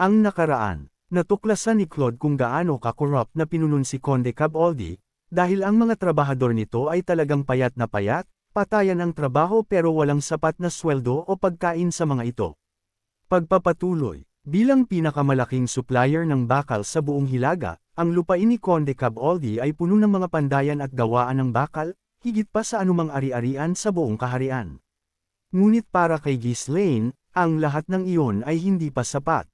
Ang nakaraan, natuklasan ni Claude kung gaano ka-corrupt na pinunon si Conde Cabaldi, dahil ang mga trabahador nito ay talagang payat na payat, patayan ang trabaho pero walang sapat na sweldo o pagkain sa mga ito. Pagpapatuloy, bilang pinakamalaking supplier ng bakal sa buong Hilaga, ang lupain ni Conde Cabaldi ay puno ng mga pandayan at gawaan ng bakal, higit pa sa anumang ari-arian sa buong kaharian. Ngunit para kay Ghislaine, ang lahat ng iyon ay hindi pa sapat.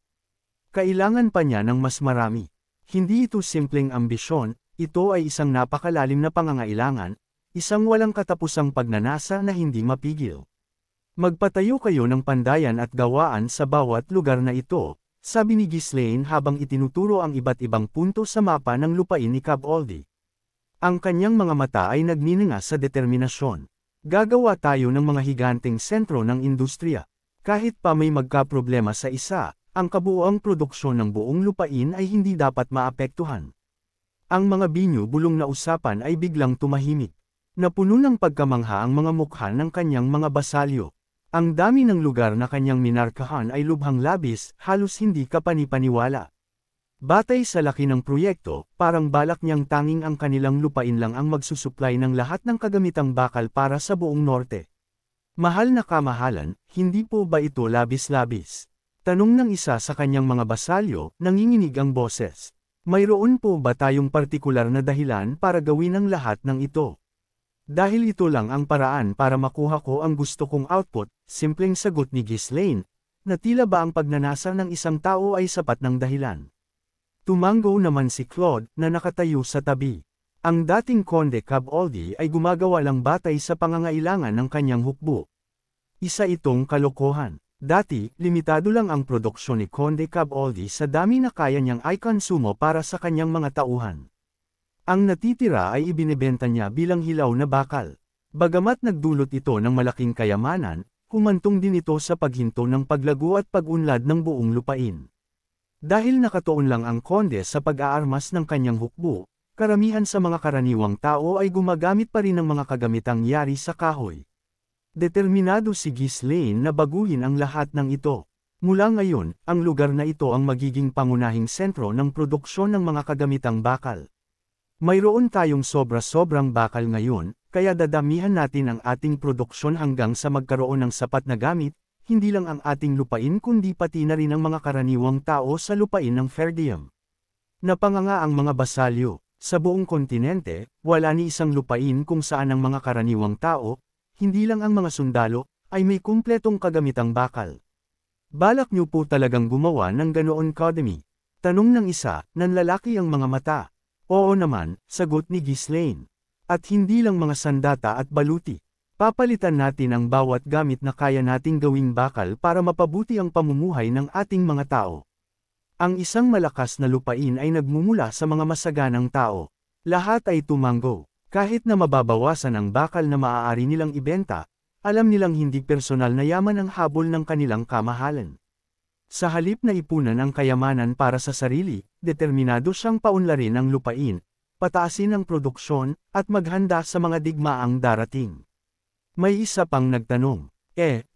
Kailangan pa niya ng mas marami. Hindi ito simpleng ambisyon, ito ay isang napakalalim na pangangailangan, isang walang katapusang pagnanasa na hindi mapigil. Magpatayo kayo ng pandayan at gawaan sa bawat lugar na ito, sabi ni Ghislaine habang itinuturo ang iba't ibang punto sa mapa ng lupain ni Cabaldi. Ang kanyang mga mata ay nagniningning sa determinasyon. Gagawa tayo ng mga higanteng sentro ng industriya. Kahit pa may magkaproblema sa isa, ang kabuuang produksyon ng buong lupain ay hindi dapat maapektuhan. Ang mga binyo-bulong na usapan ay biglang tumahimik. Napuno ng pagkamangha ang mga mukha ng kanyang mga basalyo. Ang dami ng lugar na kanyang minarkahan ay lubhang labis, halos hindi kapanipaniwala. Batay sa laki ng proyekto, parang balak niyang tanging ang kanilang lupain lang ang magsusupply ng lahat ng kagamitang bakal para sa buong norte. Mahal na kamahalan, hindi po ba ito labis-labis? Tanong ng isa sa kanyang mga basalyo, nanginginig ang boses. Mayroon po ba tayong partikular na dahilan para gawin ang lahat ng ito? Dahil ito lang ang paraan para makuha ko ang gusto kong output, simpleng sagot ni Ghislaine, na tila ba ang pagnanasa ng isang tao ay sapat ng dahilan. Tumango naman si Claude na nakatayo sa tabi. Ang dating Conde Cabaldi ay gumagawa lang batay sa pangangailangan ng kanyang hukbo. Isa itong kalokohan. Dati, limitado lang ang produksyon ni Conde Cabaldi sa dami na kaya niyang i-konsumo para sa kanyang mga tauhan. Ang natitira ay ibinebenta niya bilang hilaw na bakal. Bagamat nagdulot ito ng malaking kayamanan, humantong din ito sa paghinto ng paglago at pag-unlad ng buong lupain. Dahil nakatuon lang ang konde sa pag-aarmas ng kanyang hukbo, karamihan sa mga karaniwang tao ay gumagamit pa rin ng mga kagamitang yari sa kahoy. Determinado si Ghislaine na baguhin ang lahat ng ito. Mula ngayon, ang lugar na ito ang magiging pangunahing sentro ng produksyon ng mga kagamitang bakal. Mayroon tayong sobra-sobrang bakal ngayon, kaya dadamihan natin ang ating produksyon hanggang sa magkaroon ng sapat na gamit, hindi lang ang ating lupain kundi pati na rin ang mga karaniwang tao sa lupain ng Ferdium. Napanganga ang mga basalyo. Sa buong kontinente, wala ni isang lupain kung saan ang mga karaniwang tao, hindi lang ang mga sundalo, ay may kumpletong kagamitang bakal. Balak niyo po talagang gumawa ng ganoon kadami? Tanong ng isa, nanlalaki ang mga mata. Oo naman, sagot ni Ghislaine. At hindi lang mga sandata at baluti. Papalitan natin ang bawat gamit na kaya nating gawing bakal para mapabuti ang pamumuhay ng ating mga tao. Ang isang malakas na lupain ay nagmumula sa mga masaganang tao. Lahat ay tumango. Kahit na mababawasan ang bakal na maaari nilang ibenta, alam nilang hindi personal na yaman ang habol ng kanilang kamahalan. Sa halip na ipunan ang kayamanan para sa sarili, determinado siyang paunlarin ang lupain, pataasin ang produksyon, at maghanda sa mga digmaang darating. May isa pang nagtanong,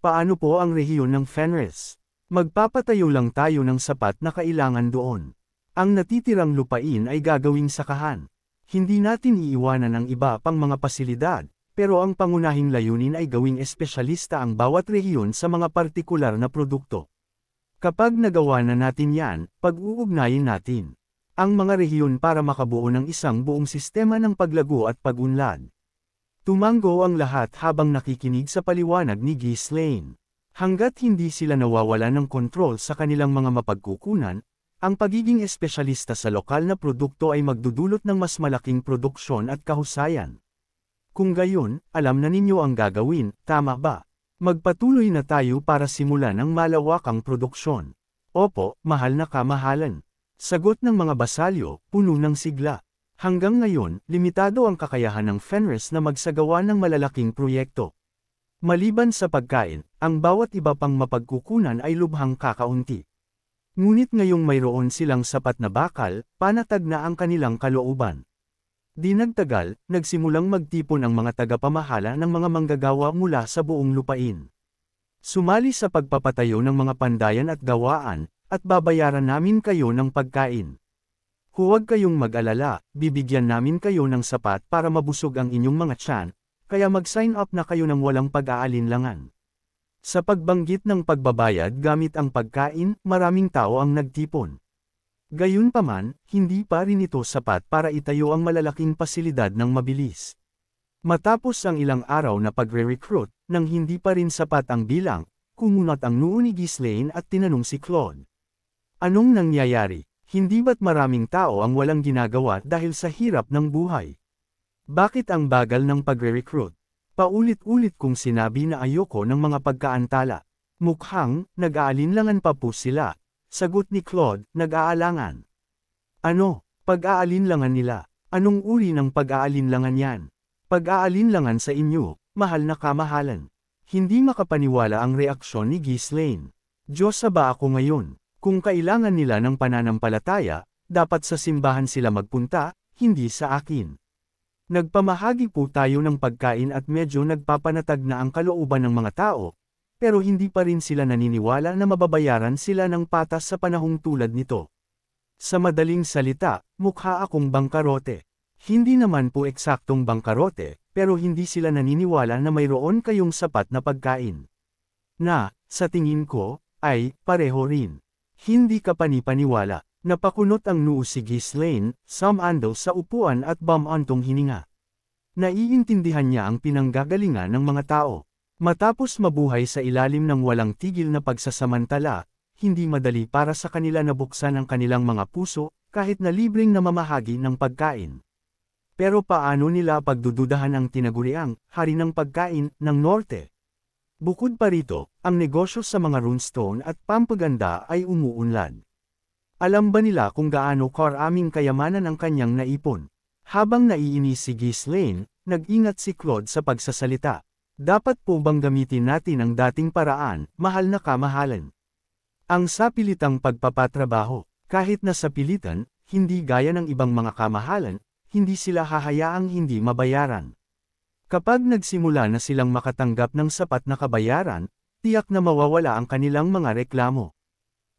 paano po ang rehiyon ng Fenris? Magpapatayo lang tayo ng sapat na kailangan doon. Ang natitirang lupain ay gagawing sakahan. Hindi natin iiwanan ang iba pang mga pasilidad, pero ang pangunahing layunin ay gawing espesyalista ang bawat rehiyon sa mga partikular na produkto. Kapag nagawa na natin yan, pag-uugnayin natin ang mga rehiyon para makabuo ng isang buong sistema ng paglago at pag-unlad. Tumango ang lahat habang nakikinig sa paliwanag ni Ghislaine. Hanggat hindi sila nawawala ng kontrol sa kanilang mga mapagkukunan, ang pagiging espesyalista sa lokal na produkto ay magdudulot ng mas malaking produksyon at kahusayan. Kung gayon, alam na ninyo ang gagawin, tama ba? Magpatuloy na tayo para simulan ang malawakang produksyon. Opo, mahal na kamahalan. Sagot ng mga basalyo, puno ng sigla. Hanggang ngayon, limitado ang kakayahan ng Fenris na magsagawa ng malalaking proyekto. Maliban sa pagkain, ang bawat iba pang mapagkukunan ay lubhang kakaunti. Ngunit ngayong mayroon silang sapat na bakal, panatag na ang kanilang kalooban. Di nagtagal, nagsimulang magtipon ang mga tagapamahala ng mga manggagawa mula sa buong lupain. Sumali sa pagpapatayo ng mga pandayan at gawaan, at babayaran namin kayo ng pagkain. Huwag kayong mag-alala, bibigyan namin kayo ng sapat para mabusog ang inyong mga tiyan, kaya mag-sign up na kayo ng walang pag-aalinlangan. Sa pagbanggit ng pagbabayad gamit ang pagkain, maraming tao ang nagtipon. Gayunpaman, hindi pa rin ito sapat para itayo ang malalaking pasilidad ng mabilis. Matapos ang ilang araw na pagre-recruit, nang hindi pa rin sapat ang bilang, kumunat ang noo ni Ghislaine at tinanong si Claude. Anong nangyayari? Hindi ba't maraming tao ang walang ginagawa dahil sa hirap ng buhay? Bakit ang bagal ng pagre-recruit? Paulit-ulit kong sinabi na ayoko ng mga pagkaantala. Mukhang, nag-aalinlangan pa po sila. Sagot ni Claude, nag-aalangan. Ano, pag-aalinlangan nila? Anong uri ng pag-aalinlangan yan? Pag-aalinlangan sa inyo, mahal na kamahalan. Hindi makapaniwala ang reaksyon ni Ghislaine. Diyos ba ako ngayon? Kung kailangan nila ng pananampalataya, dapat sa simbahan sila magpunta, hindi sa akin. Nagpamahagi po tayo ng pagkain at medyo nagpapanatag na ang kalooban ng mga tao, pero hindi pa rin sila naniniwala na mababayaran sila ng patas sa panahong tulad nito. Sa madaling salita, mukha akong bangkarote. Hindi naman po eksaktong bangkarote, pero hindi sila naniniwala na mayroon kayong sapat na pagkain. Na, sa tingin ko, ay pareho rin. Hindi ka panipaniwala. Napakunot ang noo si Ghislaine, sumandal sa upuan at bumantong hininga. Naiintindihan niya ang pinanggagalingan ng mga tao. Matapos mabuhay sa ilalim ng walang tigil na pagsasamantala, hindi madali para sa kanila na buksan ang kanilang mga puso, kahit na libreng namamahagi ng pagkain. Pero paano nila pagdududahan ang tinaguriang hari ng pagkain ng Norte? Bukod pa rito, ang negosyo sa mga runestone at pampaganda ay umuunlad. Alam ba nila kung gaano karaming kayamanan ang kanyang naipon? Habang naiinis si Ghislaine, nag-ingat si Claude sa pagsasalita. Dapat po bang gamitin natin ang dating paraan, mahal na kamahalan? Ang sapilitang pagpapatrabaho, kahit na sa pilitan, hindi gaya ng ibang mga kamahalan, hindi sila hahayaang hindi mabayaran. Kapag nagsimula na silang makatanggap ng sapat na kabayaran, tiyak na mawawala ang kanilang mga reklamo.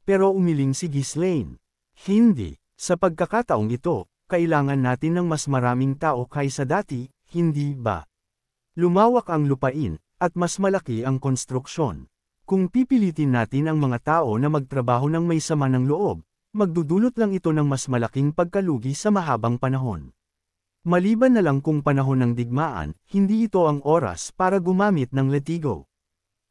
Pero umiling si Ghislaine. Hindi, sa pagkakataong ito, kailangan natin ng mas maraming tao kaysa dati, hindi ba? Lumawak ang lupain, at mas malaki ang konstruksyon. Kung pipilitin natin ang mga tao na magtrabaho ng may sama ng loob, magdudulot lang ito ng mas malaking pagkalugi sa mahabang panahon. Maliban na lang kung panahon ng digmaan, hindi ito ang oras para gumamit ng letigo.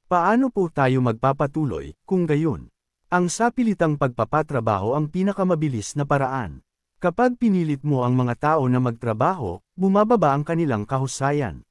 Paano po tayo magpapatuloy, kung gayon? Ang sapilitang pagpapatrabaho ang pinakamabilis na paraan. Kapag pinilit mo ang mga tao na magtrabaho, bumababa ang kanilang kahusayan.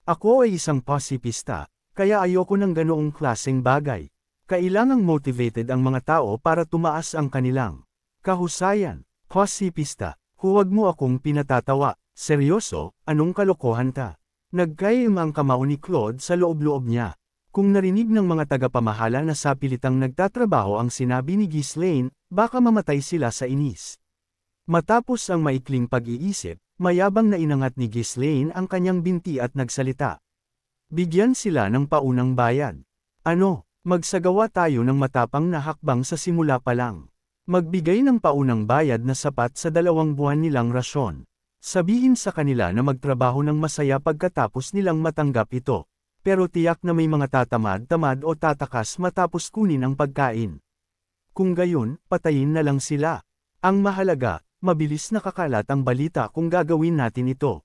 Ako ay isang pasipista, kaya ayoko ng ganoong klaseng bagay. Kailangang motivated ang mga tao para tumaas ang kanilang kahusayan. Pasipista, huwag mo akong pinatatawa. Seryoso, anong kalokohan ta? Nagkaim ang kamao ni Claude sa loob-loob niya. Kung narinig ng mga tagapamahala na sapilitang nagtatrabaho ang sinabi ni Ghislaine, baka mamatay sila sa inis. Matapos ang maikling pag-iisip, mayabang na inangat ni Ghislaine ang kanyang binti at nagsalita. Bigyan sila ng paunang bayad. Ano, magsagawa tayo ng matapang na hakbang sa simula pa lang. Magbigay ng paunang bayad na sapat sa 2 buwan nilang rasyon. Sabihin sa kanila na magtrabaho ng masaya pagkatapos nilang matanggap ito. Pero tiyak na may mga tatamad-tamad o tatakas matapos kunin ang pagkain. Kung gayon, patayin na lang sila. Ang mahalaga, mabilis na kakalat ang balita kung gagawin natin ito.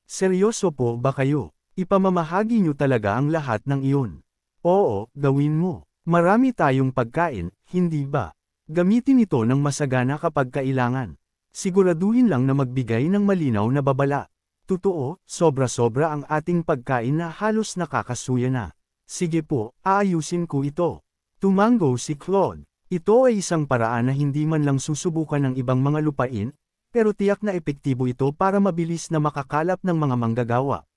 Seryoso po ba kayo? Ipamamahagi nyo talaga ang lahat ng iyon. Oo, gawin mo. Marami tayong pagkain, hindi ba? Gamitin ito ng masagana kapag kailangan. Siguraduhin lang na magbigay ng malinaw na babala. Totoo, sobra-sobra ang ating pagkain na halos nakakasuya na. Sige po, aayusin ko ito. Tumango si Claude. Ito ay isang paraan na hindi man lang susubukan ng ibang mga lupain, pero tiyak na epektibo ito para mabilis na makakalap ng mga manggagawa.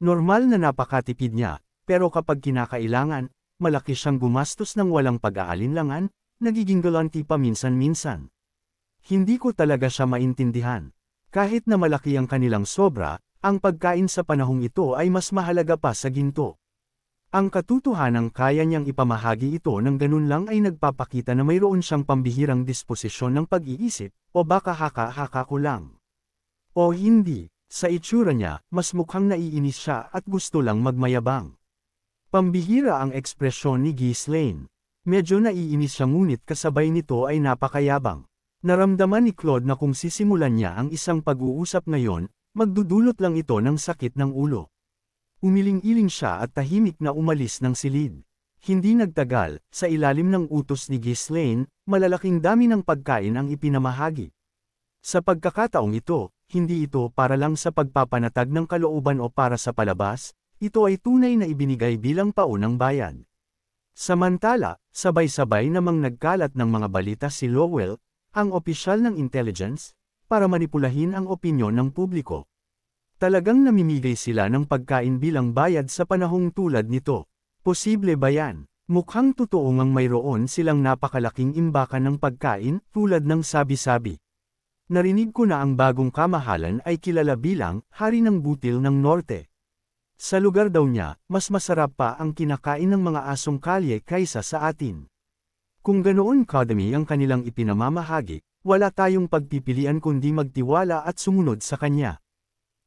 Normal na napakatipid niya, pero kapag kinakailangan, malaki siyang gumastos ng walang pag-aalinlangan, nagiging galanti pa minsan-minsan. Hindi ko talaga siya maintindihan. Kahit na malaki ang kanilang sobra, ang pagkain sa panahong ito ay mas mahalaga pa sa ginto. Ang katotohanang kaya niyang ipamahagi ito ng ganun lang ay nagpapakita na mayroon siyang pambihirang disposisyon ng pag-iisip, o baka haka-haka ko lang. O hindi, sa itsura niya, mas mukhang naiinis siya at gusto lang magmayabang. Pambihira ang ekspresyon ni Ghislaine. Medyo naiinis siya ngunit kasabay nito ay napakayabang. Naramdaman ni Claude na kung sisimulan niya ang isang pag-uusap ngayon, magdudulot lang ito ng sakit ng ulo. Umiling-iling siya at tahimik na umalis ng silid. Hindi nagtagal, sa ilalim ng utos ni Ghislaine, malalaking dami ng pagkain ang ipinamahagi. Sa pagkakataong ito, hindi ito para lang sa pagpapanatag ng kalooban o para sa palabas, ito ay tunay na ibinigay bilang paunang bayad. Samantala, sabay-sabay namang nagkalat ng mga balita si Lowell, ang opisyal ng intelligence, para manipulahin ang opinyon ng publiko. Talagang namimigay sila ng pagkain bilang bayad sa panahong tulad nito. Posible ba yan? Mukhang totoo ngang mayroon silang napakalaking imbakan ng pagkain, tulad ng sabi-sabi. Narinig ko na ang bagong kamahalan ay kilala bilang Hari ng Butil ng Norte. Sa lugar daw niya, mas masarap pa ang kinakain ng mga asong kalye kaysa sa atin. Kung ganoon kadami ang kanilang ipinamamahagi, wala tayong pagpipilian kundi magtiwala at sumunod sa kanya.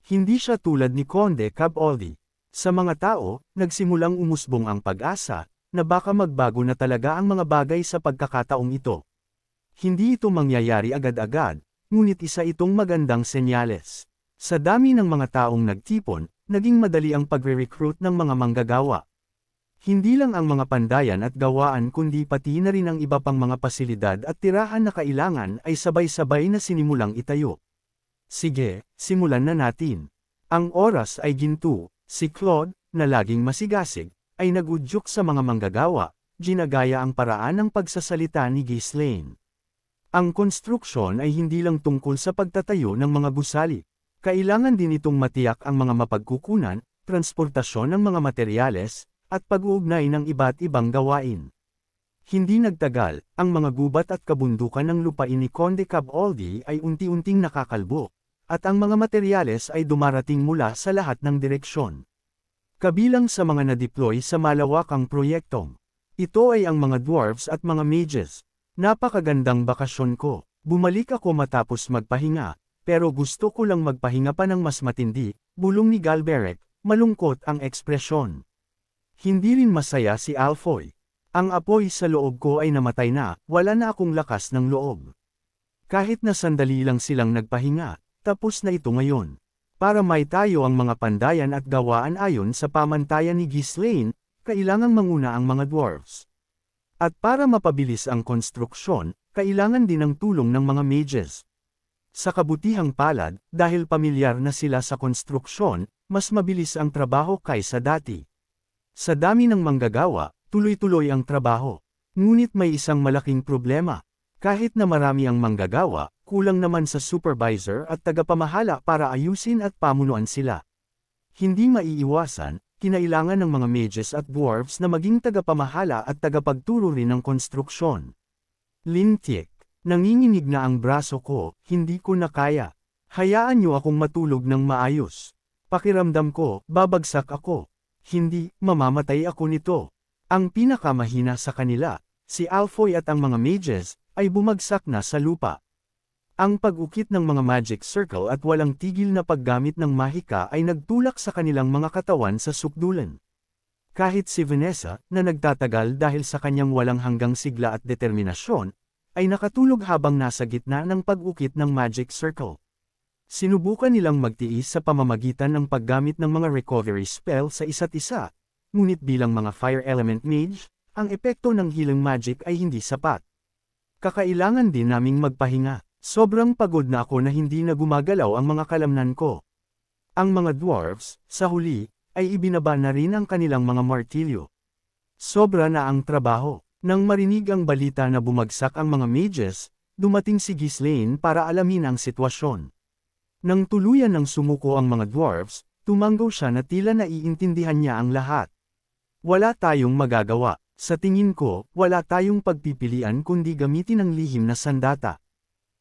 Hindi siya tulad ni Conde Caboldi. Sa mga tao, nagsimulang umusbong ang pag-asa, na baka magbago na talaga ang mga bagay sa pagkakataong ito. Hindi ito mangyayari agad-agad, ngunit isa itong magandang senyales. Sa dami ng mga taong nagtipon, naging madali ang pagre-recruit ng mga manggagawa. Hindi lang ang mga pandayan at gawaan kundi pati na rin ang iba pang mga pasilidad at tirahan na kailangan ay sabay-sabay na sinimulang itayo. Sige, simulan na natin. Ang oras ay ginto. Si Claude, na laging masigasig, ay nagudyok sa mga manggagawa, ginagaya ang paraan ng pagsasalita ni Ghislaine. Ang konstruksyon ay hindi lang tungkol sa pagtatayo ng mga gusali. Kailangan din itong matiyak ang mga mapagkukunan, transportasyon ng mga materyales, at pag-uugnay ng iba't ibang gawain. Hindi nagtagal, ang mga gubat at kabundukan ng lupain ni Conde Caboldi ay unti-unting nakakalbo, at ang mga materyales ay dumarating mula sa lahat ng direksyon. Kabilang sa mga na-deploy sa malawakang proyektong. Ito ay ang mga dwarves at mga mages. Napakagandang bakasyon ko. Bumalik ako matapos magpahinga, pero gusto ko lang magpahinga pa ng mas matindi, bulong ni Galberec, malungkot ang ekspresyon. Hindi rin masaya si Alfoy. Ang apoy sa loob ko ay namatay na, wala na akong lakas ng loob. Kahit na sandali lang silang nagpahinga, tapos na ito ngayon. Para may tayo ang mga pandayan at gawaan ayon sa pamantayan ni Ghislaine, kailangang manguna ang mga dwarves. At para mapabilis ang konstruksyon, kailangan din ang tulong ng mga mages. Sa kabutihang palad, dahil pamilyar na sila sa konstruksyon, mas mabilis ang trabaho kaysa dati. Sa dami ng manggagawa, tuloy-tuloy ang trabaho. Ngunit may isang malaking problema. Kahit na marami ang manggagawa, kulang naman sa supervisor at tagapamahala para ayusin at pamunuan sila. Hindi maiiwasan, kinailangan ng mga mages at dwarves na maging tagapamahala at tagapagturo rin ng konstruksyon. Lintik, nanginginig na ang braso ko, hindi ko na kaya. Hayaan niyo akong matulog ng maayos. Pakiramdam ko, babagsak ako. Hindi, mamamatay ako nito. Ang pinakamahina sa kanila, si Alfoy at ang mga mages, ay bumagsak na sa lupa. Ang pag-ukit ng mga magic circle at walang tigil na paggamit ng mahika ay nagtulak sa kanilang mga katawan sa sukdulan. Kahit si Vanessa, na nagtatagal dahil sa kanyang walang hanggang sigla at determinasyon, ay nakatulog habang nasa gitna ng pag-ukit ng magic circle. Sinubukan nilang magtiis sa pamamagitan ng paggamit ng mga recovery spell sa isa't isa, ngunit bilang mga fire element mage, ang epekto ng healing magic ay hindi sapat. Kakailangan din naming magpahinga. Sobrang pagod na ako na hindi na gumagalaw ang mga kalamnan ko. Ang mga dwarves, sa huli, ay ibinaba na rin ang kanilang mga martilyo. Sobra na ang trabaho. Nang marinig ang balita na bumagsak ang mga mages, dumating si Ghislaine para alamin ang sitwasyon. Nang tuluyan ng sumuko ang mga dwarves, tumanggaw siya na tila naiintindihan niya ang lahat. Wala tayong magagawa. Sa tingin ko, wala tayong pagpipilian kundi gamitin ang lihim na sandata.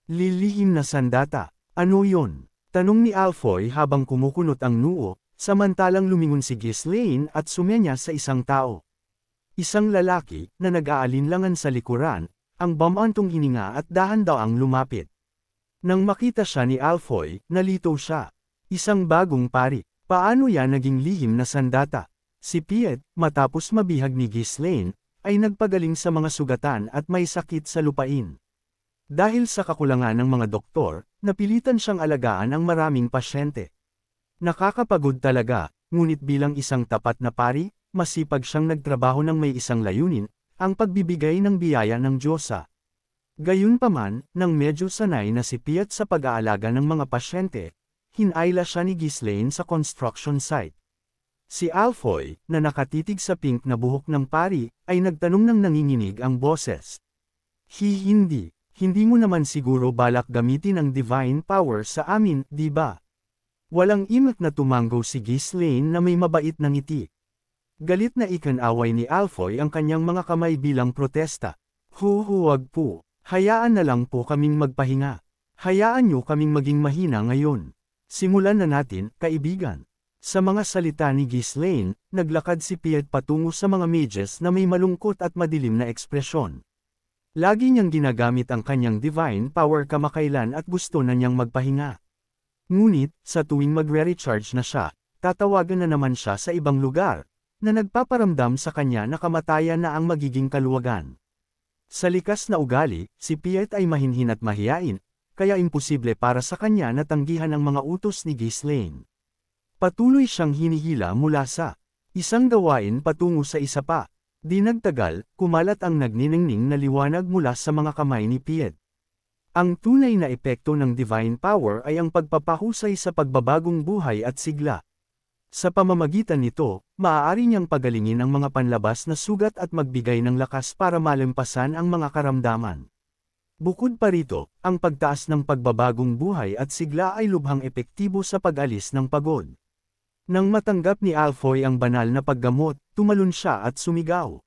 Lilihim na sandata. Ano yon? Tanong ni Alfoy habang kumukunot ang noo, samantalang lumingon si Ghislaine at sumenya sa isang tao. Isang lalaki, na nag-aalinlangan sa likuran, ang bamantong hininga at dahan-daang lumapit. Nang makita siya ni Alfoy, nalito siya. Isang bagong pari. Paano yan naging lihim na sandata? Si Piet, matapos mabihag ni Ghislaine, ay nagpagaling sa mga sugatan at may sakit sa lupain. Dahil sa kakulangan ng mga doktor, napilitan siyang alagaan ang maraming pasyente. Nakakapagod talaga, ngunit bilang isang tapat na pari, masipag siyang nagtrabaho ng may isang layunin, ang pagbibigay ng biyaya ng Diyosa. Gayunpaman, nang medyo sanay na si Piet sa pag-aalaga ng mga pasyente, hinayla siya ni Ghislaine sa construction site. Si Alfoy, na nakatitig sa pink na buhok ng pari, ay nagtanong ng nanginginig ang boses. Hindi mo naman siguro balak gamitin ang divine power sa amin, di ba? Walang imik na tumanggo si Ghislaine na may mabait na ngiti. Galit na ikinaway ni Alfoy ang kanyang mga kamay bilang protesta. Huwag po, hayaan na lang po kaming magpahinga. Hayaan nyo kaming maging mahina ngayon. Simulan na natin, kaibigan. Sa mga salita ni Ghislaine, naglakad si Piet patungo sa mga mages na may malungkot at madilim na ekspresyon. Lagi niyang ginagamit ang kanyang divine power kamakailan at gusto na niyang magpahinga. Ngunit, sa tuwing magre-recharge na siya, tatawagan na naman siya sa ibang lugar, na nagpaparamdam sa kanya na kamatayan na ang magiging kaluwagan. Sa likas na ugali, si Piet ay mahinhin at mahiyain, kaya imposible para sa kanya na tanggihan ang mga utos ni Ghislaine. Patuloy siyang hinihila mula sa isang gawain patungo sa isa pa. Di nagtagal, kumalat ang nagniningning na liwanag mula sa mga kamay ni Piet. Ang tunay na epekto ng divine power ay ang pagpapahusay sa pagbabagong buhay at sigla. Sa pamamagitan nito, maaari niyang pagalingin ang mga panlabas na sugat at magbigay ng lakas para malampasan ang mga karamdaman. Bukod pa rito, ang pagtaas ng pagbabagong buhay at sigla ay lubhang epektibo sa pag-alis ng pagod. Nang matanggap ni Alfoy ang banal na paggamot, tumalon siya at sumigaw.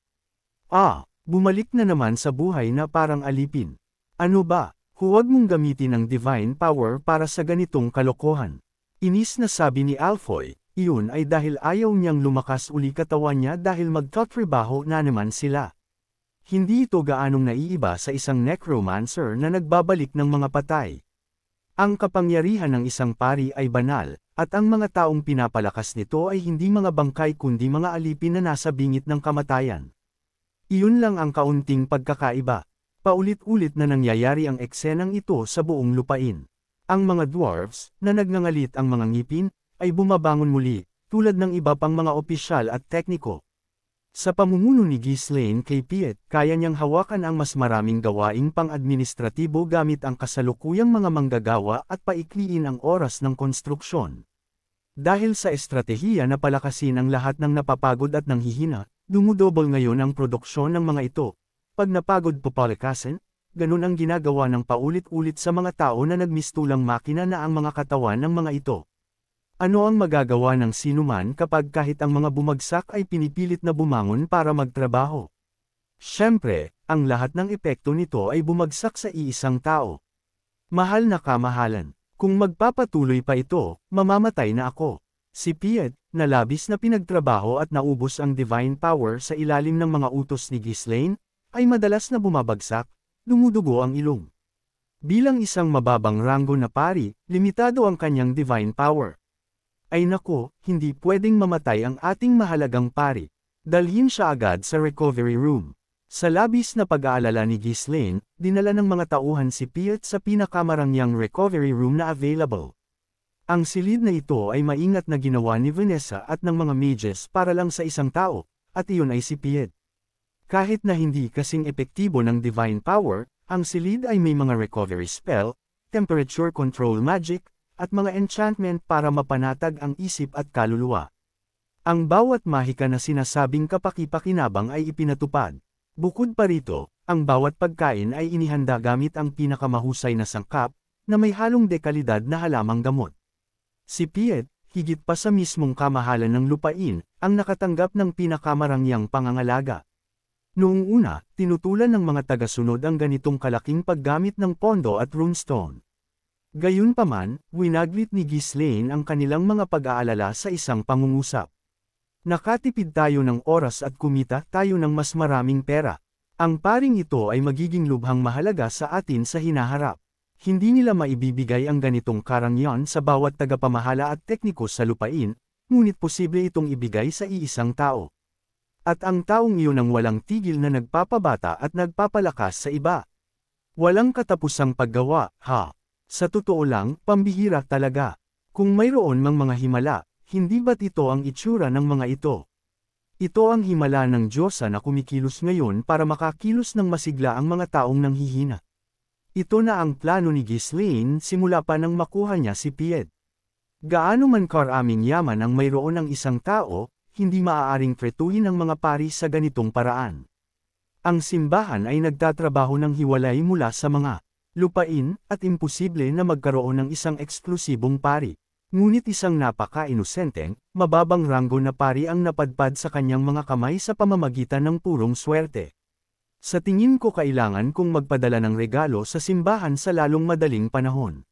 Bumalik na naman sa buhay na parang alipin. Ano ba? Huwag mong gamitin ang divine power para sa ganitong kalokohan. Inis na sabi ni Alfoy, iyon ay dahil ayaw niyang lumakas uli katawan niya dahil magtatrabaho na naman sila. Hindi ito gaanong naiiba sa isang necromancer na nagbabalik ng mga patay. Ang kapangyarihan ng isang pari ay banal, at ang mga taong pinapalakas nito ay hindi mga bangkay kundi mga alipin na nasa bingit ng kamatayan. Iyon lang ang kaunting pagkakaiba. Paulit-ulit na nangyayari ang eksenang ito sa buong lupain. Ang mga dwarves, na nagngangalit ang mga ngipin, ay bumabangon muli, tulad ng iba pang mga opisyal at tekniko. Sa pamumuno ni Ghislaine kay Piet, kaya niyang hawakan ang mas maraming gawaing pang-administratibo gamit ang kasalukuyang mga manggagawa at paikliin ang oras ng konstruksyon. Dahil sa estratehiya na palakasin ang lahat ng napapagod at nanghihina, dumudobol ngayon ang produksyon ng mga ito. Pag napagod papalakasin, ganun ang ginagawa ng paulit-ulit sa mga tao na nagmistulang makina na ang mga katawan ng mga ito. Ano ang magagawa ng sinuman kapag kahit ang mga bumagsak ay pinipilit na bumangon para magtrabaho? Siyempre, ang lahat ng epekto nito ay bumagsak sa iisang tao. Mahal na kamahalan, kung magpapatuloy pa ito, mamamatay na ako. Si Piet, na labis na pinagtrabaho at naubos ang divine power sa ilalim ng mga utos ni Ghislaine, ay madalas na bumabagsak, dumudugo ang ilong. Bilang isang mababang ranggo na pari, limitado ang kanyang divine power. Ay nako, hindi pwedeng mamatay ang ating mahalagang pari. Dalhin siya agad sa recovery room. Sa labis na pag-aalala ni Ghislaine, dinala ng mga tauhan si Piet sa pinakamarangyang recovery room na available. Ang silid na ito ay maingat na ginawa ni Vanessa at ng mga mages para lang sa isang tao, at iyon ay si Piet. Kahit na hindi kasing epektibo ng divine power, ang silid ay may mga recovery spell, temperature control magic, at mga enchantment para mapanatag ang isip at kaluluwa. Ang bawat mahika na sinasabing kapaki-pakinabang ay ipinatupad. Bukod pa rito, ang bawat pagkain ay inihanda gamit ang pinakamahusay na sangkap, na may halong dekalidad na halamang gamot. Si Piet, higit pa sa mismong kamahalan ng lupain, ang nakatanggap ng pinakamarangyang pangangalaga. Noong una, tinutulan ng mga tagasunod ang ganitong kalaking paggamit ng pondo at runestone. Gayunpaman, winaglit ni Ghislaine ang kanilang mga pag-aalala sa isang pangungusap. Nakatipid tayo ng oras at kumita tayo ng mas maraming pera. Ang paring ito ay magiging lubhang mahalaga sa atin sa hinaharap. Hindi nila maibibigay ang ganitong karangyan sa bawat tagapamahala at tekniko sa lupain, ngunit posible itong ibigay sa iisang tao. At ang taong iyon ang walang tigil na nagpapabata at nagpapalakas sa iba. Walang katapusang paggawa, ha? Sa totoo lang, pambihira talaga. Kung mayroon mang mga himala, hindi ba't ito ang itsura ng mga ito? Ito ang himala ng Diyosa na kumikilos ngayon para makakilos ng masigla ang mga taong nanghihina. Ito na ang plano ni Ghislaine simula pa nang makuha niya si Pied. Gaano man karaming yaman ang mayroon ng isang tao, hindi maaaring tretuhin ang mga pari sa ganitong paraan. Ang simbahan ay nagtatrabaho ng hiwalay mula sa mga lupain, at imposible na magkaroon ng isang eksklusibong pari. Ngunit isang napaka-inosenteng, mababang ranggo na pari ang napadpad sa kanyang mga kamay sa pamamagitan ng purong swerte. Sa tingin ko kailangan kong magpadala ng regalo sa simbahan sa lalong madaling panahon.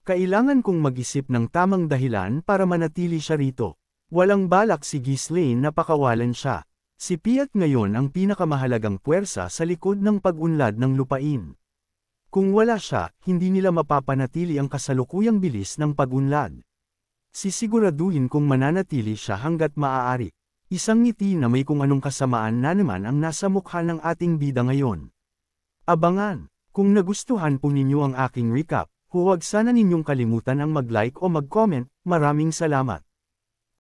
Kailangan kong mag-isip ng tamang dahilan para manatili siya rito. Walang balak si Ghislaine na pakawalan siya. Si Piat ngayon ang pinakamahalagang puwersa sa likod ng pag-unlad ng lupain. Kung wala siya, hindi nila mapapanatili ang kasalukuyang bilis ng pag-unlad. Sisiguraduhin kong mananatili siya hanggat maaari. Isang ngiti na may kung anong kasamaan na naman ang nasa mukha ng ating bida ngayon. Abangan! Kung nagustuhan po ninyo ang aking recap, huwag sana ninyong kalimutan ang mag-like o mag-comment. Maraming salamat.